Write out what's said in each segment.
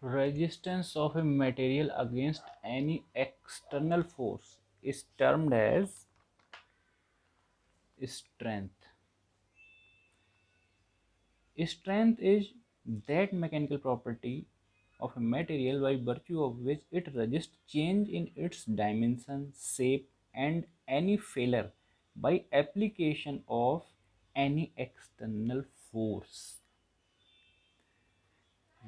Resistance of a material against any external force is termed as strength. Strength is that mechanical property of a material by virtue of which it resists change in its dimension, shape, and any failure by application of any external force.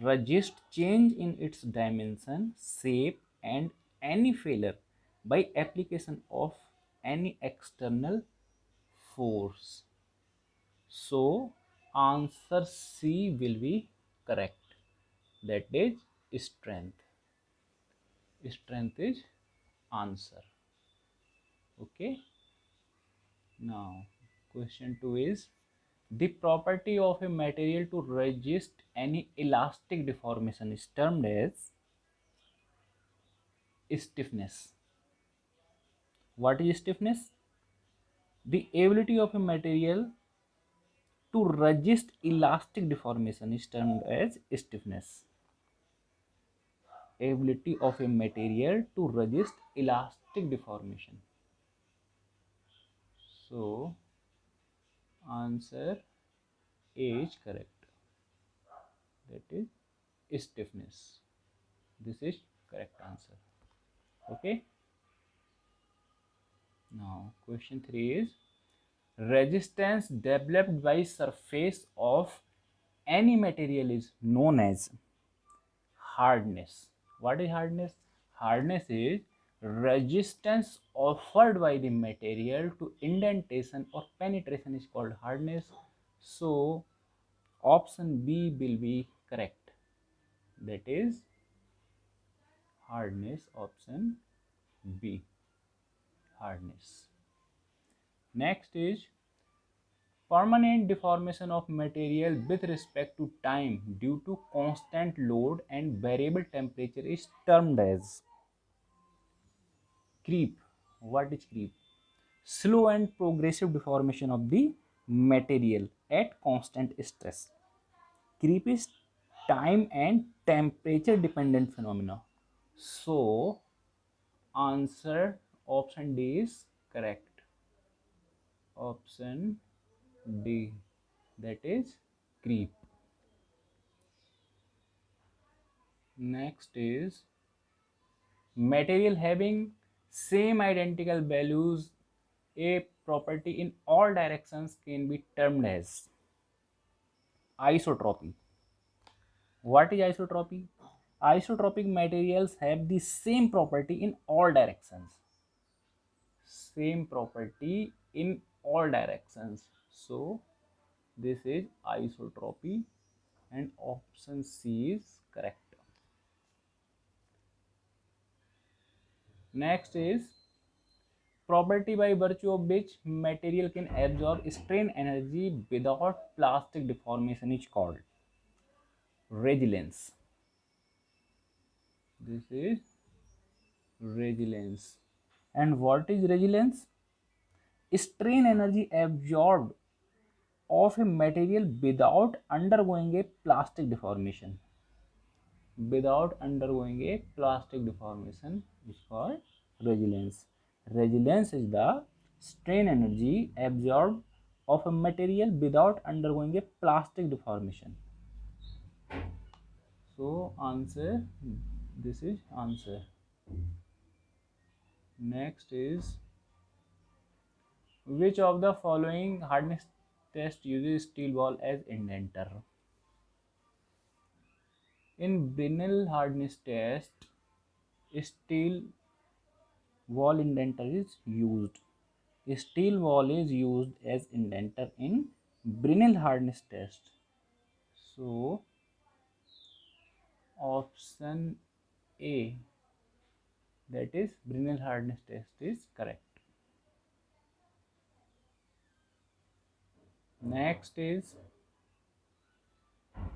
Resist change in its dimension, shape, and any failure by application of any external force. So, answer C will be correct. That is strength. Strength is answer. Okay. Now, question 2 is the property of a material to resist any elastic deformation is termed as stiffness. What is stiffness? The ability of a material to resist elastic deformation is termed as stiffness. Ability of a material to resist elastic deformation. So, answer A is correct. That is stiffness. This is correct answer. Okay. Now, question 3 is resistance developed by surface of any material is known as hardness. What is hardness? Hardness is resistance offered by the material to indentation or penetration is called hardness. So option B will be correct. That is hardness, option B, hardness. Next is permanent deformation of material with respect to time due to constant load and variable temperature is termed as creep. What is creep? Slow and progressive deformation of the material at constant stress. Creep is time and temperature dependent phenomena. So answer option D is correct. Option D, that is creep. Next is material having same identical values, a property in all directions can be termed as isotropy. What is isotropy? Isotropic materials have the same property in all directions. Same property in all directions. So this is isotropy and option C is correct. Next is property by virtue of which material can absorb strain energy without plastic deformation is called resilience. This is resilience. And what is resilience? Strain energy absorbed of a material without undergoing a plastic deformation. Without undergoing a plastic deformation is called resilience. Resilience is the strain energy absorbed of a material without undergoing a plastic deformation. So answer, this is answer. Next is which of the following hardness test uses steel ball as indenter? In Brinell hardness test, steel wall indenter is used. Steel wall is used as indenter in Brinell hardness test. So option A, that is Brinell hardness test, is correct. Next is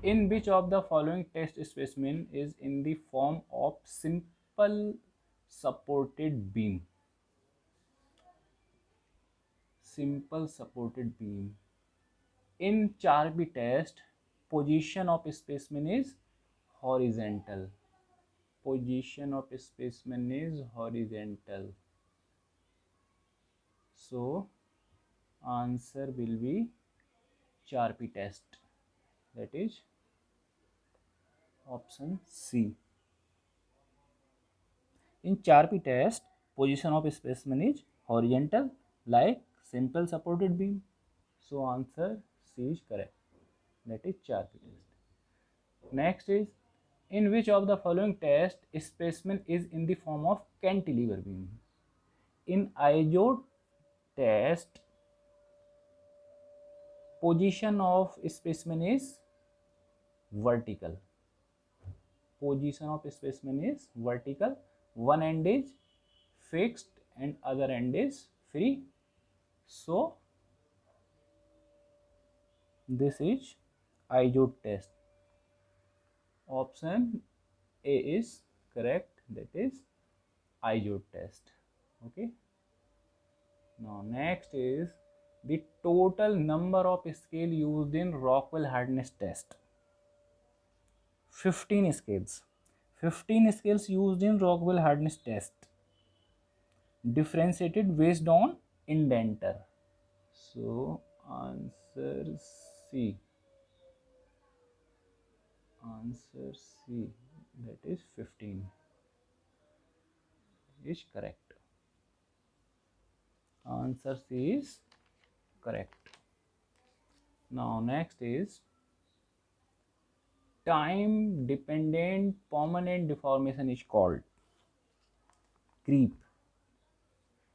in which of the following test specimen is in the form of simple supported beam? Simple supported beam. In Charpy test, position of specimen is horizontal. Position of specimen is horizontal. So answer will be Charpy test, that is option C. In Charpy test, position of specimen is horizontal like simple supported beam. So answer C is correct, that is Charpy test. Next is, in which of the following test specimen is in the form of cantilever beam? In IJOT test, position of specimen is vertical. Position of specimen is vertical. One end is fixed and other end is free. So this is IJOT test. Option A is correct, that is IJOT test. Okay. Now next is the total number of scale used in Rockwell hardness test. 15 scales. 15 scales used in Rockwell hardness test, differentiated based on indenter. So answer C. Answer C, that is 15 is correct. Answer C is correct. Now next is time dependent permanent deformation is called creep.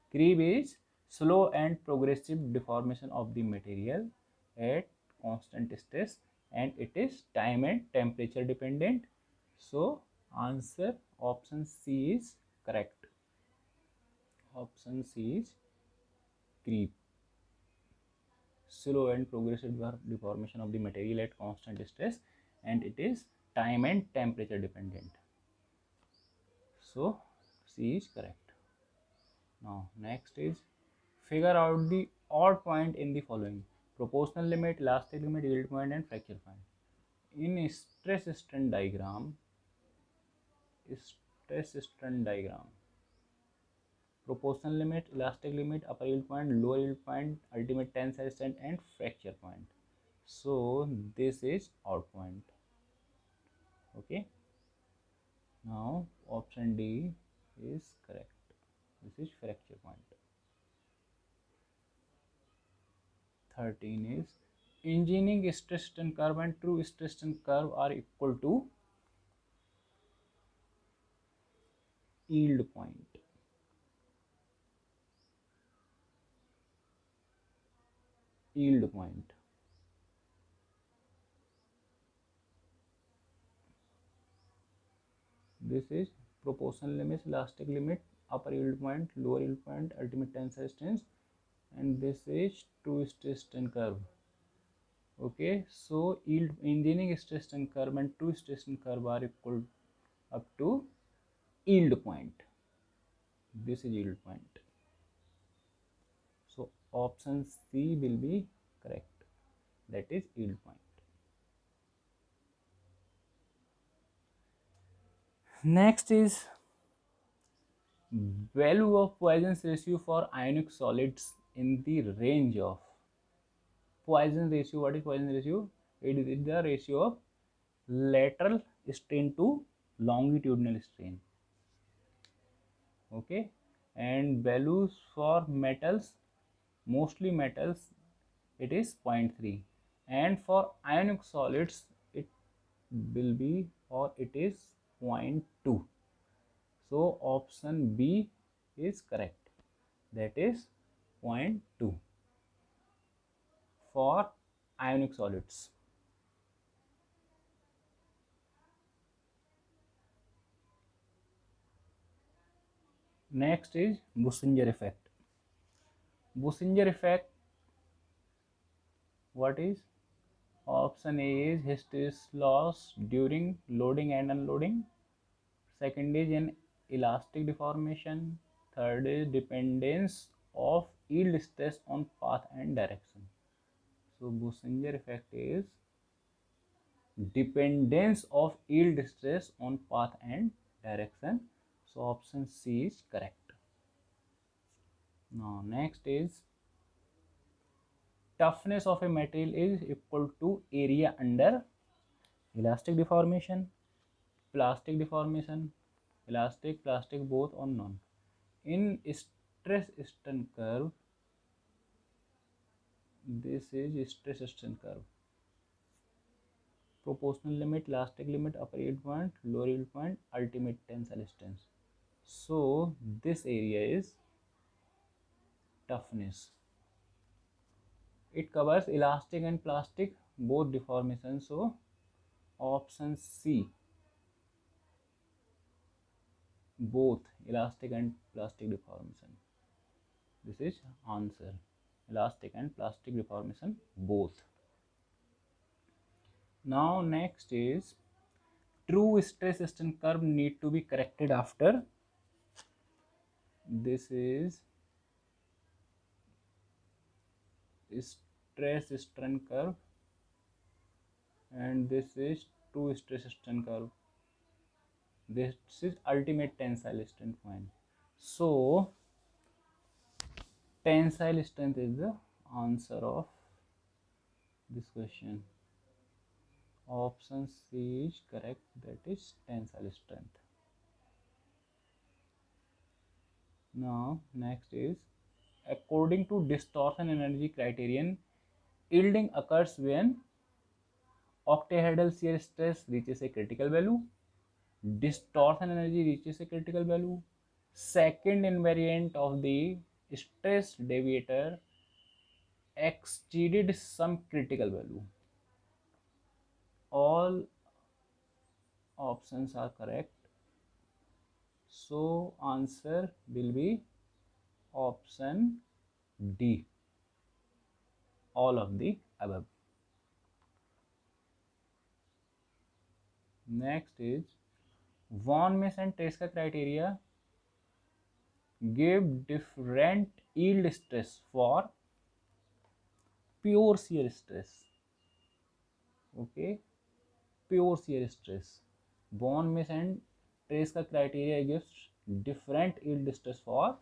Creep is slow and progressive deformation of the material at constant stress, and it is time and temperature dependent. So answer option C is correct. Option C is creep. Slow and progressive deformation of the material at constant stress, and it is time and temperature dependent. So C is correct. Now next is, figure out the odd point in the following: proportional limit, elastic limit, yield point and fracture point. In stress strain diagram, proportional limit, elastic limit, upper yield point, lower yield point, ultimate tensile strength and fracture point. So this is odd point. Okay. Now option D is correct. This is fracture point. 13 is, engineering stress strain curve and true stress strain curve are equal to yield point. Yield point. This is proportional limit, elastic limit, upper yield point, lower yield point, ultimate tensile strength, and this is true stress strain curve. Okay, so yield engineering stress strain curve and true stress strain curve are equal up to yield point. This is yield point. So option C will be correct, that is yield point. Next is value of Poisson's ratio for ionic solids in the range of Poisson's ratio. What is Poisson's ratio? It is the ratio of lateral strain to longitudinal strain. Okay, and values for metals, mostly metals, it is 0.3, and for ionic solids it will be, or it is 0.2. So option B is correct, that is 0.2 for ionic solids. Next is Bussinger effect. Bussinger effect, what is? Option A is hysteresis loss during loading and unloading. Second is an elastic deformation. Third is dependence of yield stress on path and direction. So Bussinger effect is dependence of yield stress on path and direction. So option C is correct. Now next is toughness of a material is equal to area under elastic deformation, plastic deformation, elastic, plastic, both or none. In stress strain curve, this is stress strain curve. Proportional limit, elastic limit, upper yield point, lower yield point, ultimate tensile strength. So this area is toughness. It covers elastic and plastic both deformation. So option C, both elastic and plastic deformation. This is answer. Elastic and plastic deformation both. Now next is true stress strain curve need to be corrected after. This is stress strain curve and this is true stress strain curve. This is ultimate tensile strength point. So tensile strength is the answer of this question. Option C is correct, that is tensile strength. Now next is according to distortion energy criterion, yielding occurs when octahedral shear stress reaches a critical value, distortion energy reaches a critical value, second invariant of the stress deviator exceeded some critical value. All options are correct. So answer will be option D, all of the above. Next is von Mises and Tresca criteria give different yield stress for pure shear stress. Okay, pure shear stress. Von Mises and Tresca criteria gives different yield stress for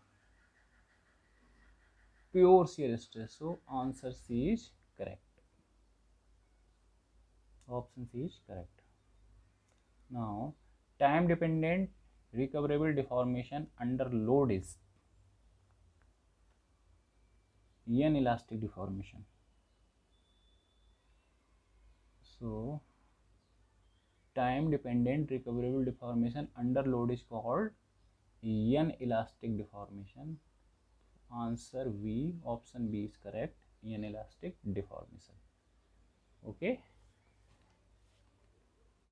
pure shear stress. So answer C is correct. Option C is correct. Now time dependent recoverable deformation under load is inelastic deformation. So time dependent recoverable deformation under load is called inelastic deformation. Answer B, option B is correct, inelastic deformation.